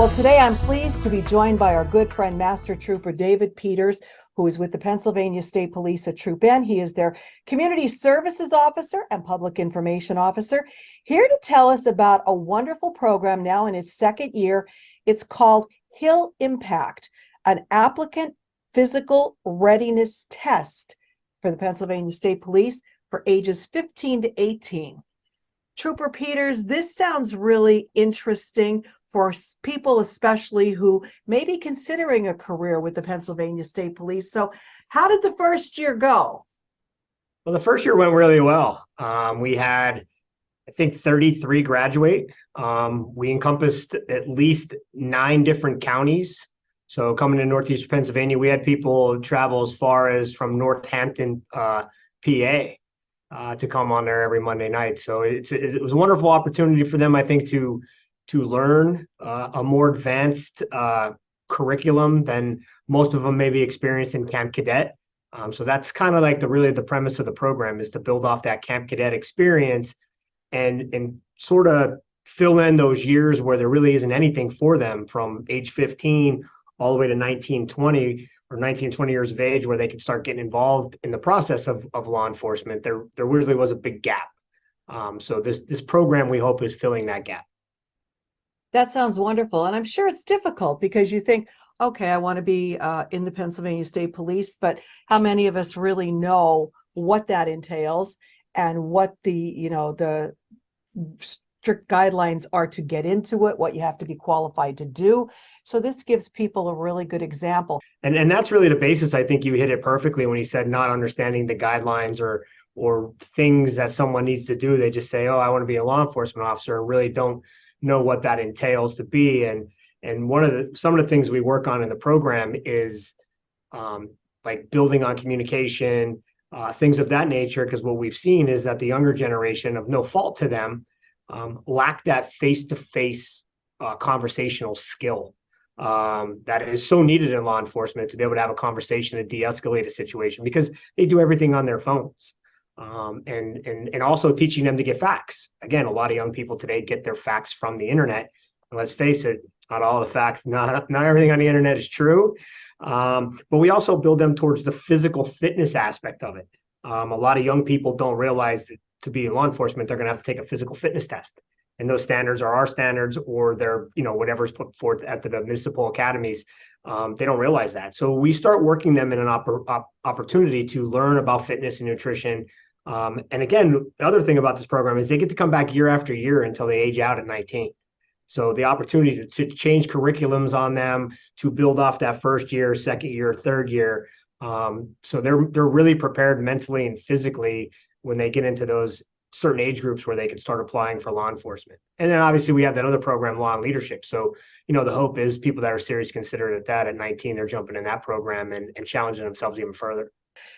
Well, today I'm pleased to be joined by our good friend, Master Trooper David Peters, who is with the Pennsylvania State Police at Troop N. He is their Community Services Officer and Public Information Officer, here to tell us about a wonderful program now in its second year. It's called Hill Impact, an applicant physical readiness test for the Pennsylvania State Police for ages 15 to 18. Trooper Peters, this sounds really interesting for people, especially who may be considering a career with the Pennsylvania State Police. So how did the first year go? Well, the first year went really well. We had, I think, 33 graduate. We encompassed at least 9 different counties. So coming to Northeast Pennsylvania, we had people travel as far as from Northampton, PA, to come on there every Monday night. So it was a wonderful opportunity for them, I think, to learn a more advanced curriculum than most of them may be experienced in Camp Cadet. So that's kind of like really the premise of the program, is to build off that Camp Cadet experience and sort of fill in those years where there really isn't anything for them from age 15 all the way to 19, 20 or 19, 20 years of age, where they can start getting involved in the process of law enforcement. There really was a big gap. So this program, we hope, is filling that gap. That sounds wonderful. And I'm sure it's difficult because you think, okay, I want to be in the Pennsylvania State Police, but how many of us really know what that entails and what the strict guidelines are to get into it, what you have to be qualified to do. So this gives people a really good example. And that's really the basis. I think you hit it perfectly when you said not understanding the guidelines or things that someone needs to do. They just say, oh, I want to be a law enforcement officer, and really don't know what that entails to be. And some of the things we work on in the program is like building on communication, things of that nature, because what we've seen is that the younger generation, of no fault to them, lack that face-to-face conversational skill that is so needed in law enforcement, to be able to have a conversation and de-escalate a situation, because they do everything on their phones. And also teaching them to get facts. Again, a lot of young people today get their facts from the internet. And let's face it, not all the facts, not everything on the internet is true. But we also build them towards the physical fitness aspect of it. A lot of young people don't realize that to be in law enforcement, they're going to have to take a physical fitness test. And those standards are our standards, or they're, whatever's put forth at the municipal academies. They don't realize that. So we start working them in an opportunity to learn about fitness and nutrition. And again, the other thing about this program is they get to come back year after year until they age out at 19. So the opportunity to change curriculums on them, to build off that first year, second year, third year. So they're really prepared mentally and physically when they get into those certain age groups where they can start applying for law enforcement. And then obviously we have that other program, Law and Leadership. So, the hope is people that are seriously considered at that at 19, they're jumping in that program and challenging themselves even further.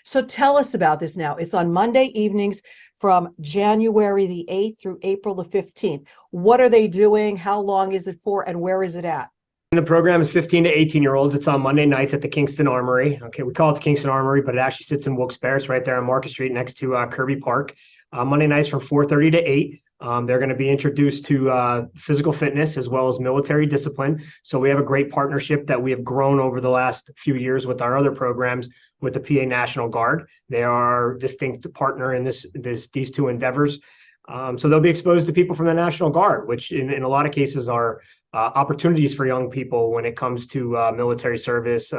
So tell us about this now. It's on Monday evenings from January the 8th through April the 15th. What are they doing? How long is it for? And where is it at? And the program is 15 to 18-year-olds. It's on Monday nights at the Kingston Armory. Okay, we call it the Kingston Armory, but it actually sits in Wilkes-Barre. It's right there on Market Street next to Kirby Park. Monday nights from 4:30 to 8. They're going to be introduced to physical fitness as well as military discipline. So we have a great partnership that we have grown over the last few years with our other programs with the PA National Guard. They are a distinct partner in these two endeavors. So they'll be exposed to people from the National Guard, which in a lot of cases are opportunities for young people when it comes to military service,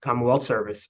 Commonwealth service.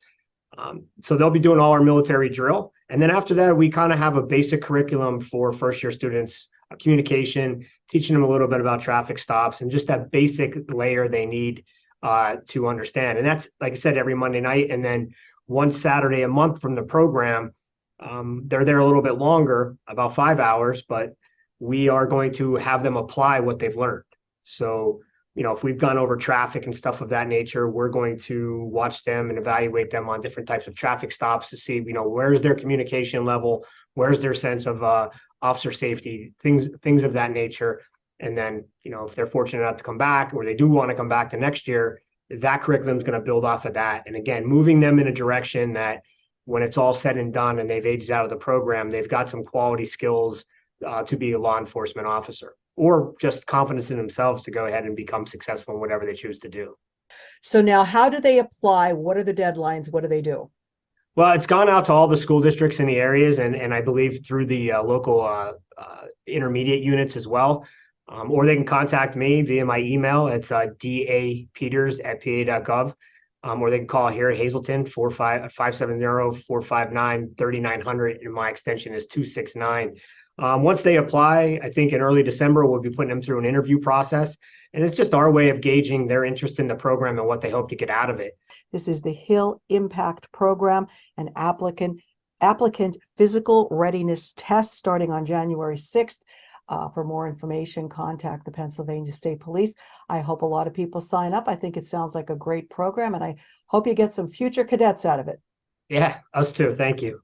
So they'll be doing all our military drill. And then after that, we kind of have a basic curriculum for first-year students, communication, teaching them a little bit about traffic stops and just that basic layer they need to understand. And that's, like I said, every Monday night. And then one Saturday a month from the program, they're there a little bit longer, about 5 hours, but we are going to have them apply what they've learned. So, if we've gone over traffic and stuff of that nature, we're going to watch them and evaluate them on different types of traffic stops to see, where's their communication level, where's their sense of officer safety, things of that nature. And then, if they're fortunate enough to come back, or they do want to come back the next year, that curriculum is going to build off of that. And again, moving them in a direction that when it's all said and done and they've aged out of the program, they've got some quality skills to be a law enforcement officer. or just confidence in themselves to go ahead and become successful in whatever they choose to do. So now how do they apply? What are the deadlines? What do they do? Well, it's gone out to all the school districts in the areas, and I believe through the local intermediate units as well. Or they can contact me via my email. It's dapeters@pa.gov. Or they can call here at Hazelton 570-459-3900, and my extension is 269. Once they apply, I think in early December, we'll be putting them through an interview process. And it's just our way of gauging their interest in the program and what they hope to get out of it. This is the Hill Impact Program, an applicant physical readiness test starting on January 6th. For more information, contact the Pennsylvania State Police. I hope a lot of people sign up. I think it sounds like a great program, and I hope you get some future cadets out of it. Yeah, us too. Thank you.